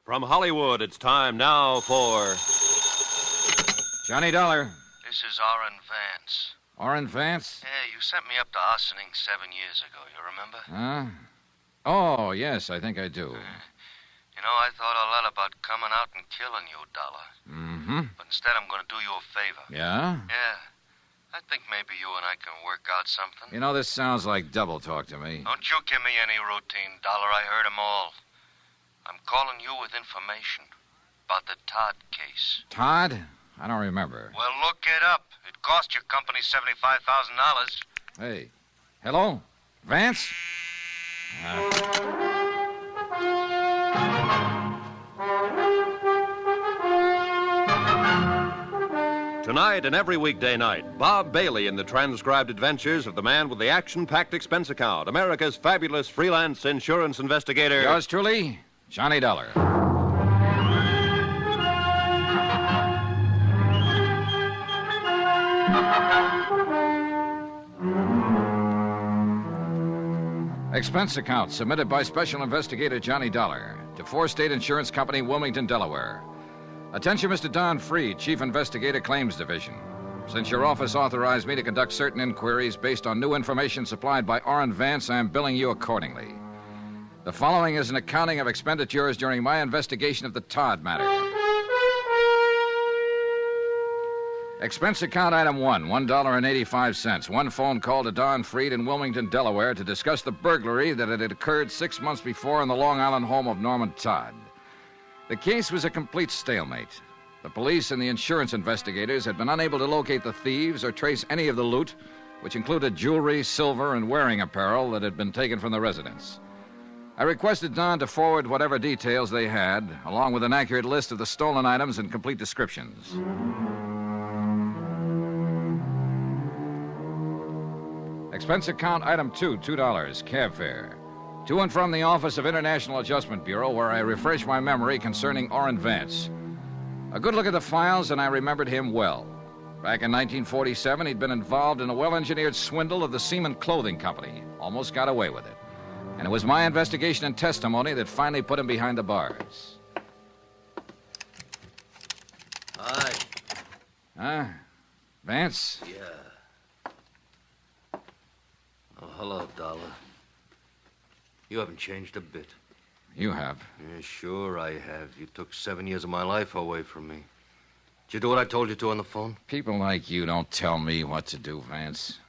From Hollywood, it's time now for... Johnny Dollar. This is Orrin Vance. Orrin Vance? Yeah, you sent me up to Ossining 7 years ago, you remember? Huh? Oh, yes, I think I do. You know, I thought a lot about coming out and killing you, Dollar. Mm-hmm. But instead, I'm going to do you a favor. Yeah? Yeah. I think maybe you and I can work out something. You know, this sounds like double talk to me. Don't you give me any routine, Dollar. I heard 'em all. I'm calling you with information about the Todd case. Todd? I don't remember. Well, look it up. It cost your company $75,000. Hey. Hello? Vance? Tonight and every weekday night, Bob Bailey in the transcribed adventures of the man with the action-packed expense account, America's fabulous freelance insurance investigator. Yours truly, Johnny Dollar. Expense account submitted by Special Investigator Johnny Dollar to Four State Insurance Company, Wilmington, Delaware. Attention, Mr. Don Freed, Chief Investigator, Claims Division. Since your office authorized me to conduct certain inquiries based on new information supplied by Orrin Vance, I am billing you accordingly. The following is an accounting of expenditures during my investigation of the Todd matter. Expense account item 1, $1.85. One phone call to Don Freed in Wilmington, Delaware to discuss the burglary that had occurred 6 months before in the Long Island home of Norman Todd. The case was a complete stalemate. The police and the insurance investigators had been unable to locate the thieves or trace any of the loot, which included jewelry, silver, and wearing apparel that had been taken from the residence. I requested Don to forward whatever details they had, along with an accurate list of the stolen items and complete descriptions. Expense account item 2, $2, cab fare. To and from the Office of International Adjustment Bureau, where I refresh my memory concerning Orrin Vance. A good look at the files, and I remembered him well. Back in 1947, he'd been involved in a well-engineered swindle of the Seaman Clothing Company. Almost got away with it. And it was my investigation and testimony that finally put him behind the bars. Hi. Huh? Vance? Yeah. Oh, hello, Dollar. You haven't changed a bit. You have. Yeah, sure I have. You took 7 years of my life away from me. Did you do what I told you to on the phone? People like you don't tell me what to do, Vance.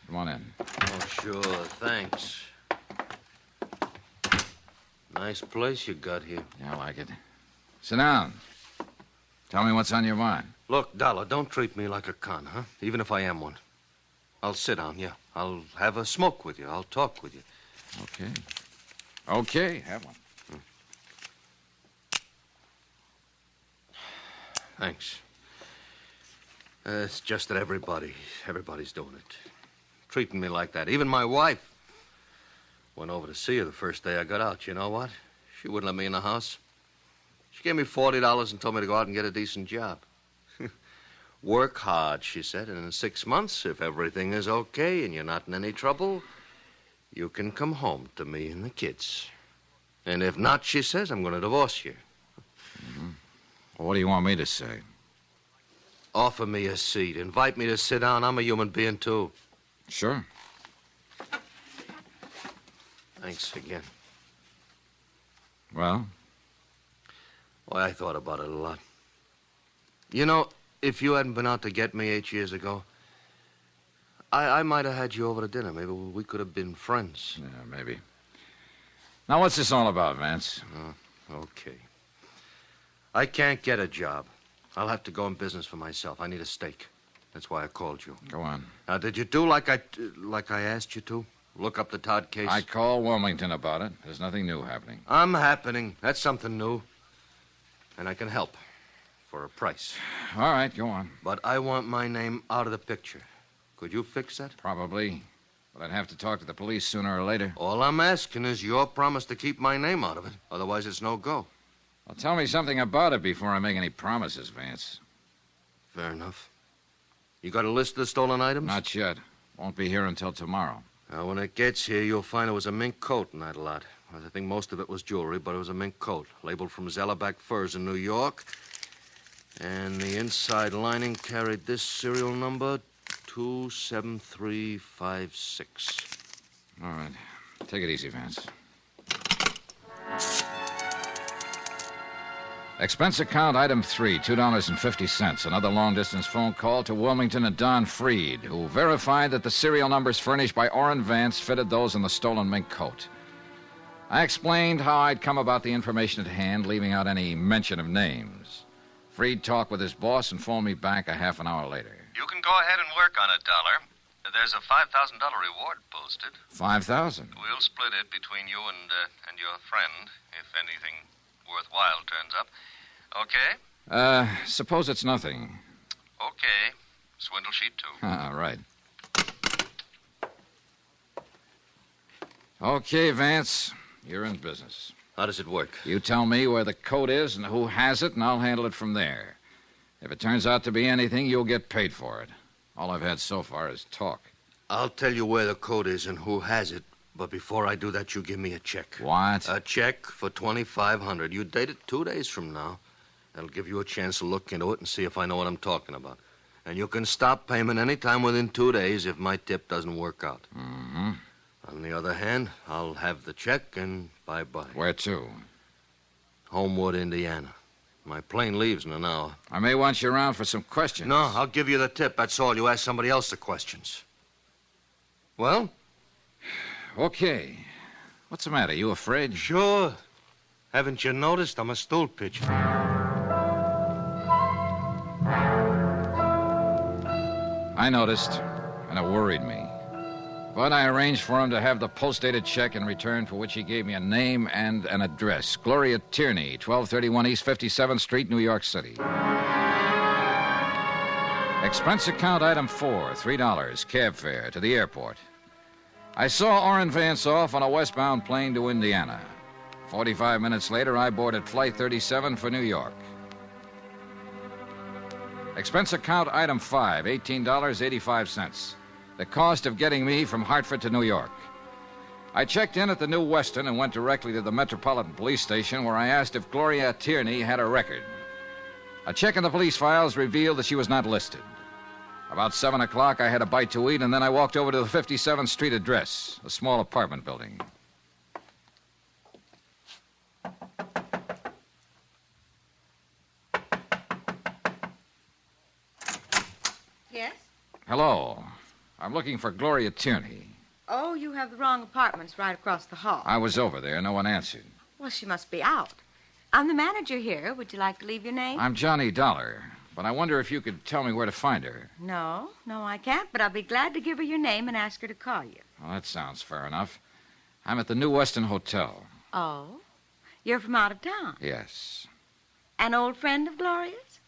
Come on in. Oh, sure. Thanks. Nice place you got here. Yeah, I like it. Sit down. Tell me what's on your mind. Look, Dollar, don't treat me like a con, huh? Even if I am one. I'll sit down, yeah. I'll have a smoke with you. I'll talk with you. Okay. Okay, have one. Thanks. It's just that everybody's doing it. Treating me like that. Even my wife. Went over to see her the first day I got out. You know what? She wouldn't let me in the house. She gave me $40 and told me to go out and get a decent job. Work hard, she said, and in 6 months, if everything is okay and you're not in any trouble, you can come home to me and the kids. And if not, she says, I'm going to divorce you. Mm-hmm. Well, what do you want me to say? Offer me a seat. Invite me to sit down. I'm a human being, too. Sure. Thanks again. Well? Well, I thought about it a lot. You know, if you hadn't been out to get me 8 years ago, I might have had you over to dinner. Maybe we could have been friends. Yeah, maybe. Now, what's this all about, Vance? Okay. I can't get a job. I'll have to go in business for myself. I need a stake. That's why I called you. Go on. Now, did you do like I asked you to? Look up the Todd case? I called Wilmington about it. There's nothing new happening. I'm happening. That's something new. And I can help. For a price. All right, go on. But I want my name out of the picture. Could you fix that? Probably. But I'd have to talk to the police sooner or later. All I'm asking is your promise to keep my name out of it. Otherwise, it's no go. Well, tell me something about it before I make any promises, Vance. Fair enough. You got a list of the stolen items? Not yet. Won't be here until tomorrow. Now, when it gets here, you'll find it was a mink coat in that lot. I think most of it was jewelry, but it was a mink coat, labeled from Zellerback Furs in New York. And the inside lining carried this serial number, 27356. All right. Take it easy, Vance. Expense account item 3, $2.50. Another long-distance phone call to Wilmington and Don Freed, who verified that the serial numbers furnished by Orrin Vance fitted those in the stolen mink coat. I explained how I'd come about the information at hand, leaving out any mention of names. Freed talked with his boss and phoned me back a half an hour later. You can go ahead and work on it, Dollar. There's a $5,000 reward posted. $5,000? We'll split it between you and your friend, if anything worthwhile turns up. Okay? Suppose it's nothing. Okay. Swindle sheet 2. Right. Okay, Vance. You're in business. How does it work? You tell me where the coat is and who has it, and I'll handle it from there. If it turns out to be anything, you'll get paid for it. All I've had so far is talk. I'll tell you where the coat is and who has it, but before I do that, you give me a check. What? A check for $2,500. You date it 2 days from now. That'll give you a chance to look into it and see if I know what I'm talking about. And you can stop payment any time within 2 days if my tip doesn't work out. Mm-hmm. On the other hand, I'll have the check and bye-bye. Where to? Homewood, Indiana. My plane leaves in an hour. I may want you around for some questions. No, I'll give you the tip. That's all. You ask somebody else the questions. Well? Okay. What's the matter? You afraid? Sure. Haven't you noticed? I'm a stool pitcher. I noticed, and it worried me. But I arranged for him to have the post-dated check in return, for which he gave me a name and an address. Gloria Tierney, 1231 East 57th Street, New York City. Expense account item 4, $3, cab fare to the airport. I saw Orrin Vance off on a westbound plane to Indiana. 45 minutes later, I boarded Flight 37 for New York. Expense account item 5, $18.85. The cost of getting me from Hartford to New York. I checked in at the New Weston and went directly to the Metropolitan Police Station, where I asked if Gloria Tierney had a record. A check in the police files revealed that she was not listed. About 7 o'clock, I had a bite to eat, and then I walked over to the 57th Street address, a small apartment building. Yes? Hello. I'm looking for Gloria Tierney. Oh, you have the wrong apartments right across the hall. I was over there. No one answered. Well, she must be out. I'm the manager here. Would you like to leave your name? I'm Johnny Dollar, but I wonder if you could tell me where to find her. No, I can't, but I'll be glad to give her your name and ask her to call you. Well, that sounds fair enough. I'm at the New Weston Hotel. Oh? You're from out of town? Yes. An old friend of Gloria's?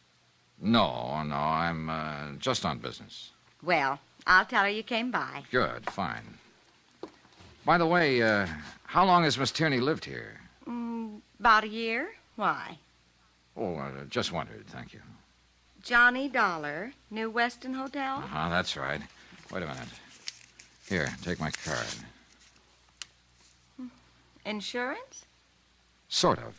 No, I'm just on business. Well, I'll tell her you came by. Good, fine. By the way, how long has Miss Tierney lived here? About a year. Why? Oh, just wondered, thank you. Johnny Dollar, New Weston Hotel? That's right. Wait a minute. Here, take my card. Insurance? Sort of.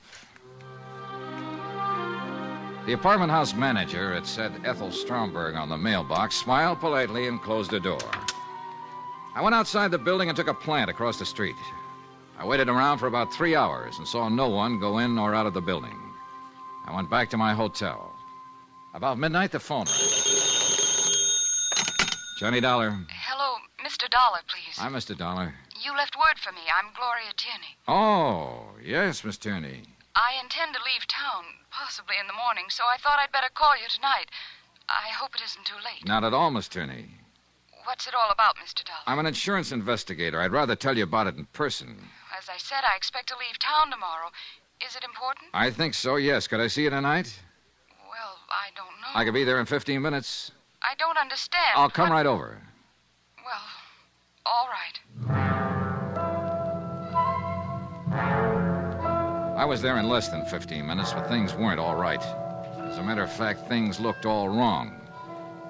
The apartment house manager, it said Ethel Stromberg on the mailbox, smiled politely and closed the door. I went outside the building and took a plant across the street. I waited around for about 3 hours and saw no one go in or out of the building. I went back to my hotel. About midnight, the phone rang. Johnny Dollar. Hello, Mr. Dollar, please. Hi, Mr. Dollar. You left word for me. I'm Gloria Tierney. Oh, yes, Miss Tierney. I intend to leave town, possibly in the morning, so I thought I'd better call you tonight. I hope it isn't too late. Not at all, Miss Tierney. What's it all about, Mr. Dollar? I'm an insurance investigator. I'd rather tell you about it in person. As I said, I expect to leave town tomorrow. Is it important? I think so, yes. Could I see you tonight? Well, I don't know. I could be there in 15 minutes. I don't understand. I'll come right over. Well, all right. I was there in less than 15 minutes, but things weren't all right. As a matter of fact, things looked all wrong.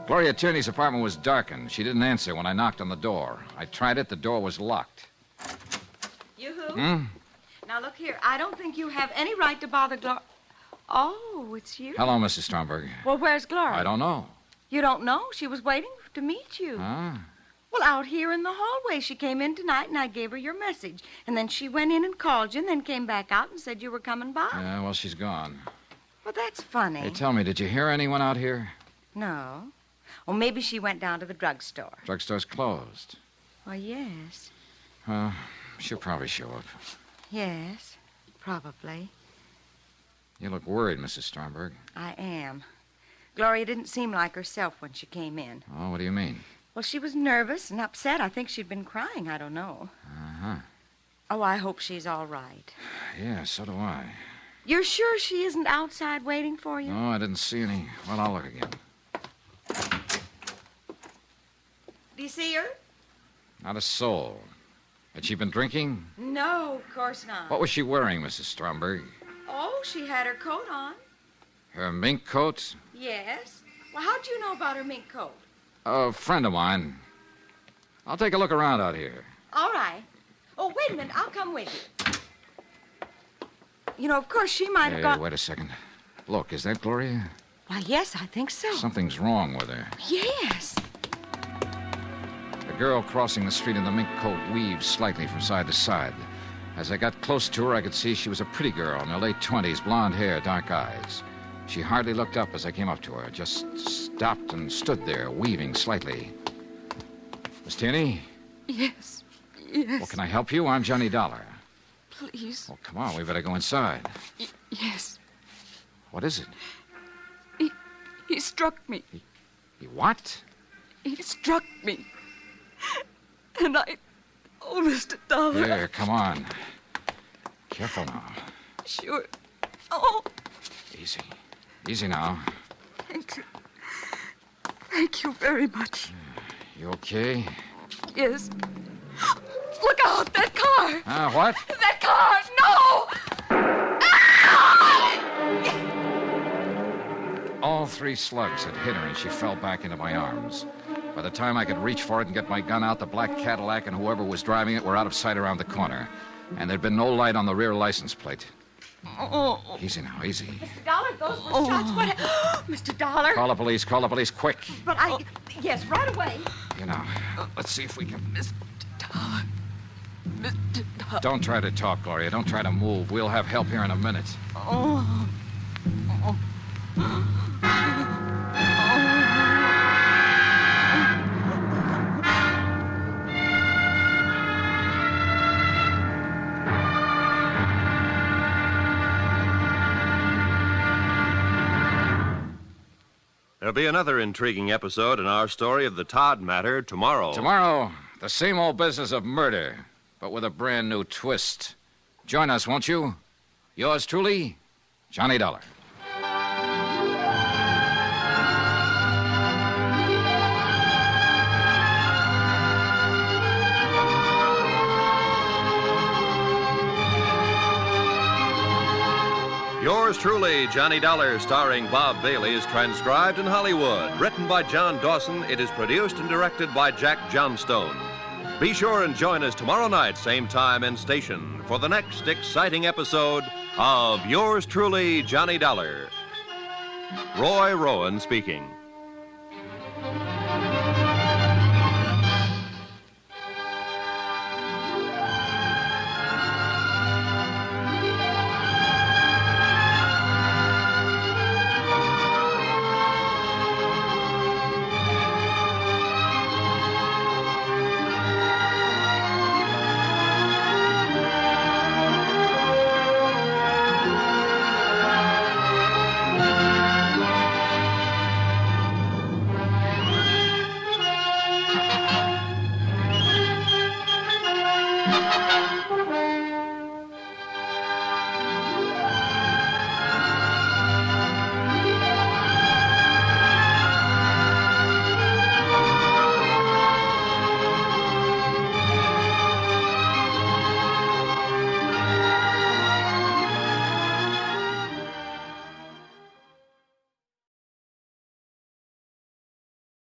Gloria Tierney's apartment was darkened. She didn't answer when I knocked on the door. I tried it. The door was locked. You who? Now, look here. I don't think you have any right to bother Gloria. Oh, it's you. Hello, Mrs. Stromberg. Well, where's Gloria? I don't know. You don't know? She was waiting to meet you. Huh? Well, out here in the hallway. She came in tonight, and I gave her your message. And then she went in and called you, and then came back out and said you were coming by. Yeah, well, she's gone. Well, that's funny. Hey, tell me, did you hear anyone out here? No. Well, maybe she went down to the drugstore. Drugstore's closed. Well, yes. She'll probably show up. Yes, probably. You look worried, Mrs. Stromberg. I am. Gloria didn't seem like herself when she came in. Oh, what do you mean? Well, she was nervous and upset. I think she'd been crying. I don't know. Uh-huh. Oh, I hope she's all right. Yeah, so do I. You're sure she isn't outside waiting for you? No, I didn't see any. Well, I'll look again. Do you see her? Not a soul. Had she been drinking? No, of course not. What was she wearing, Mrs. Stromberg? Oh, she had her coat on. Her mink coat? Yes. Well, how'd you know about her mink coat? A friend of mine. I'll take a look around out here. All right. Oh, wait a minute. I'll come with you. You know, of course, she might have Hey, gone... wait a second. Look, is that Gloria? Why, yes, I think so. Something's wrong with her. Yes. The girl crossing the street in the mink coat weaved slightly from side to side. As I got close to her, I could see she was a pretty girl in her late 20s, blonde hair, dark eyes. She hardly looked up as I came up to her, just stopped and stood there, weaving slightly. Miss Tierney? Yes. Well, can I help you? I'm Johnny Dollar. Please. Well, come on, we better go inside. Yes. What is it? He struck me. He what? He struck me. And I... Oh, Mr. Dollar. There, come on. Careful now. Sure. Oh, Easy. Easy now. thank you. Thank you very much. You okay? Yes. Look out! That car! What? That car! No! All 3 slugs had hit her, and she fell back into my arms. By the time I could reach for it and get my gun out, the black Cadillac and whoever was driving it were out of sight around the corner. And there'd been no light on the rear license plate. Oh. Easy now, easy. Mr. Dollar, those were shots. What... Mr. Dollar. Call the police, quick. But I... Yes, right away. You know, let's see if we can... Mr. Dollar. Mr. Dollar. Don't try to talk, Gloria. Don't try to move. We'll have help here in a minute. Oh. There'll be another intriguing episode in our story of the Todd matter tomorrow. Tomorrow, the same old business of murder, but with a brand new twist. Join us, won't you? Yours truly, Johnny Dollar. Yours truly, Johnny Dollar, starring Bob Bailey, is transcribed in Hollywood. Written by John Dawson, it is produced and directed by Jack Johnstone. Be sure and join us tomorrow night, same time and station, for the next exciting episode of Yours truly, Johnny Dollar. Roy Rowan speaking. Thank you.